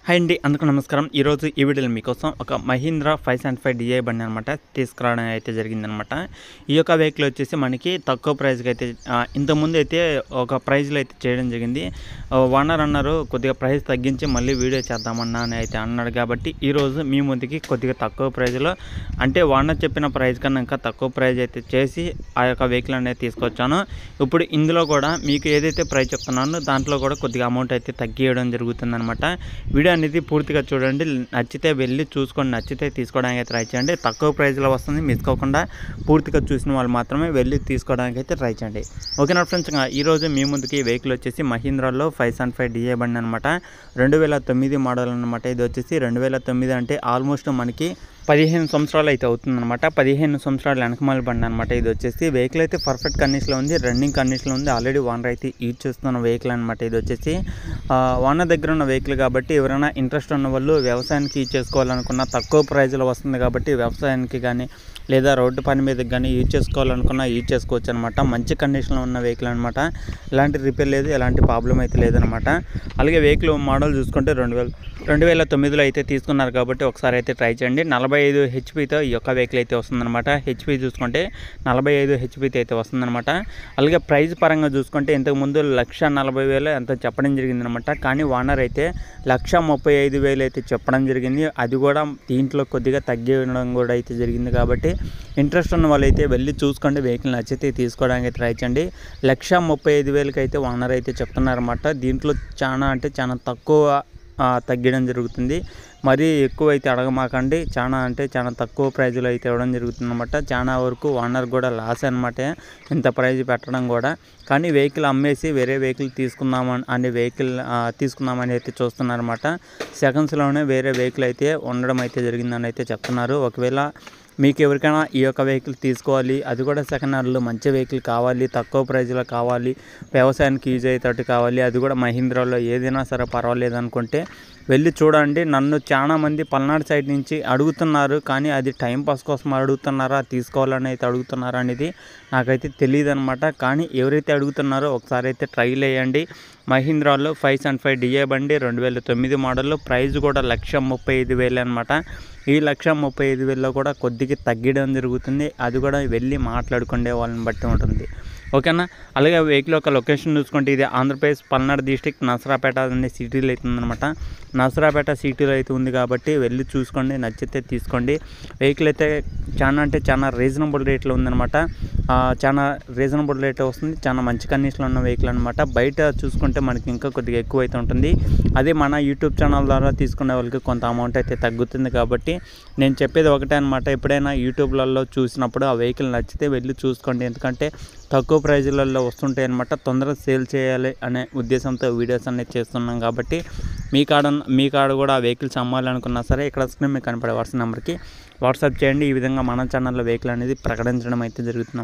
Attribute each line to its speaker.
Speaker 1: Hi అండి, అందరికీ నమస్కారం. ఈరోజు ఈ వీడియోలో మీకోసం ఒక మహీంద్రా 575 డిఐ బండి అనమాట తీసుకురావడం అయితే జరిగిందనమాట. ఈ యొక్క వెహికల్ వచ్చేసి మనకి తక్కువ ప్రైస్కి అయితే ఇంతకుముందు అయితే ఒక ప్రైస్లో అయితే చేయడం జరిగింది. ఓనర్ అన్నారు కొద్దిగా ప్రైస్ తగ్గించి మళ్ళీ వీడియో చేద్దామన్నా అని అయితే అన్నాడు. కాబట్టి ఈరోజు మీ ముందుకి కొద్దిగా తక్కువ ప్రైస్లో, అంటే ఓనర్ చెప్పిన ప్రైస్ కన్నా ఇంకా తక్కువ ప్రైస్ అయితే చేసి ఆ యొక్క వెహికల్ అనేది తీసుకొచ్చాను. ఇప్పుడు ఇందులో కూడా మీకు ఏదైతే ప్రైస్ చెప్తున్నానో దాంట్లో కూడా కొద్దిగా అమౌంట్ అయితే తగ్గియడం జరుగుతుందన్నమాట. వీడియో అనేది పూర్తిగా చూడండి, నచ్చితే వెళ్ళి చూసుకోండి, నచ్చితే తీసుకోవడానికి ట్రై చేయండి. తక్కువ ప్రైస్లో వస్తుంది, మిస్ కాకుండా పూర్తిగా చూసిన వాళ్ళు మాత్రమే వెళ్ళి తీసుకోవడానికి అయితే ట్రై చేయండి. ఓకేనా ఫ్రెండ్స్, ఈరోజు మీ ముందుకి వెహికల్ వచ్చేసి మహీంద్రాలో 575 డిఐ బండి అనమాట. 2009 మోడల్ అనమాట. ఇది వచ్చేసి 2009 అంటే ఆల్మోస్ట్ మనకి 15 సంవత్సరాలు అయితే అవుతుందన్నమాట. 15 సంవత్సరాల వెనకమాల బండి అనమాట. ఇది వచ్చేసి వెహికల్ అయితే పర్ఫెక్ట్ కండిషన్లో ఉంది, రన్నింగ్ కండిషన్లో ఉంది. ఆల్రెడీ ఓనర్ అయితే యూజ్ చేస్తున్న వెహికల్ అనమాట. ఇది వచ్చేసి ఓనర్ దగ్గర ఉన్న వెహికల్ కాబట్టి ఎవరైనా ఇంట్రెస్ట్ ఉన్న వాళ్ళు వ్యవసాయానికి యూజ్ చేసుకోవాలనుకున్న తక్కువ ప్రైజ్లో వస్తుంది కాబట్టి వ్యవసాయానికి కానీ లేదా రోడ్డు పని మీద కానీ యూజ్ చేసుకోవాలనుకున్నా యూజ్ చేసుకోవచ్చు అనమాట. మంచి కండిషన్లో ఉన్న వెహికల్ అనమాట. ఎలాంటి రిపేర్ లేదు, ఎలాంటి ప్రాబ్లం అయితే లేదనమాట. అలాగే వెహికల్ మోడల్ చూసుకుంటే 2009లో అయితే తీసుకున్నారు కాబట్టి ఒకసారి అయితే ట్రై చేయండి. 45 హెచ్పితో ఈ యొక్క వెహికల్ అయితే వస్తుందన్నమాట. హెచ్పి చూసుకుంటే 45 హెచ్పితో అయితే వస్తుందన్నమాట. అలాగే ప్రైస్ పరంగా చూసుకుంటే ఇంతకుముందు 1,40,000 ఎంత చెప్పడం జరిగిందనమాట. కానీ ఓనర్ అయితే 1,35,000 అయితే చెప్పడం జరిగింది. అది కూడా దీంట్లో కొద్దిగా తగ్గించడం కూడా అయితే జరిగింది. కాబట్టి ఇంట్రెస్ట్ ఉన్న వాళ్ళైతే వెళ్ళి చూసుకోండి, వెహికల్ నచ్చితే తీసుకోవడానికి ట్రై చేయండి. 1,35,000 అయితే ఓనర్ అయితే చెప్తున్నారన్నమాట. దీంట్లో చాలా అంటే చాలా తక్కువ తగ్గడం జరుగుతుంది. మరీ ఎక్కువ అయితే అడగమాకండి. చాలా అంటే చాలా తక్కువ ప్రైజ్లో అయితే ఇవ్వడం జరుగుతుంది అనమాట. చాలా వరకు ఓనర్ కూడా లాస్ అనమాట ఇంత ప్రైజ్ పెట్టడం కూడా. కానీ వెహికల్ అమ్మేసి వేరే వెహికల్ తీసుకుందామని అయితే చూస్తున్నారన్నమాట. సెకండ్స్లోనే వేరే వెహికల్ అయితే ఉండడం అయితే జరిగిందని అయితే చెప్తున్నారు. ఒకవేళ మీకు ఎవరికైనా ఈ యొక్క వెహికల్ తీసుకోవాలి, అది కూడా సెకండ్ హ్యాండ్లో మంచి వెహికల్ కావాలి, తక్కువ ప్రైజ్లో కావాలి, వ్యవసాయానికి యూజ్ అయ్యేటట్టు కావాలి, అది కూడా మహీంద్రాలో ఏదైనా సరే పర్వాలేదు అనుకుంటే వెళ్ళి చూడండి. నన్ను చాలామంది పల్నాడు సైడ్ నుంచి అడుగుతున్నారు, కానీ అది టైంపాస్ కోసం అడుగుతున్నారా తీసుకోవాలని అయితే అడుగుతున్నారా అనేది నాకైతే తెలియదు అనమాట. కానీ ఎవరైతే అడుగుతున్నారో ఒకసారి అయితే ట్రైల్ వేయండి. మహీంద్రాలో 575 డిఐ బండి 2009 మోడల్లో, ప్రైస్ కూడా 1,35,000 అనమాట. ఈ 1,35,000లో కూడా కొద్దిగా తగ్గడం జరుగుతుంది. అది కూడా వెళ్ళి మాట్లాడుకునే వాళ్ళని బట్టి ఉంటుంది. ఓకేనా. అలాగే వెహికల్ యొక్క లొకేషన్ చూసుకుంటే ఇది ఆంధ్రప్రదేశ్ పల్నాడు డిస్ట్రిక్ట్ నసరాపేట అనే సిటీలో అయితే ఉందన్నమాట. నసరాపేట సిటీలో అయితే ఉంది కాబట్టి వెళ్ళి చూసుకోండి, నచ్చితే తీసుకోండి. వెహికల్ అయితే చాలా అంటే చాలా రీజనబుల్ రేట్లో ఉందన్నమాట. చాలా రీజనబుల్ రేట్ వస్తుంది. చాలా మంచి కండిషన్లో ఉన్న వెహికల్ అనమాట. బయట చూసుకుంటే మనకి ఇంకా కొద్దిగా ఎక్కువ అయితే ఉంటుంది. అదే మన యూట్యూబ్ ఛానల్ ద్వారా తీసుకునే వాళ్ళకి కొంత అమౌంట్ అయితే తగ్గుతుంది. కాబట్టి నేను చెప్పేది ఒకటే అనమాట, ఎప్పుడైనా యూట్యూబ్లలో చూసినప్పుడు ఆ వెహికల్ నచ్చితే వెళ్ళి చూసుకోండి. ఎందుకంటే తక్కువ ప్రైజులలో వస్తుంటాయి అనమాట. తొందరగా సేల్ చేయాలి అనే ఉద్దేశంతో వీడియోస్ అనేది చేస్తున్నాం. కాబట్టి మీ కాడ కూడా ఆ వెహికల్స్ అమ్మాలనుకున్నా సరే ఇక్కడ స్క్రీన్ మీద కనపడే వాట్సాప్ నెంబర్కి వాట్సాప్ చేయండి. ఈ విధంగా మన ఛానల్లో వెహికల్ అనేది ప్రకటించడం అయితే జరుగుతుంది.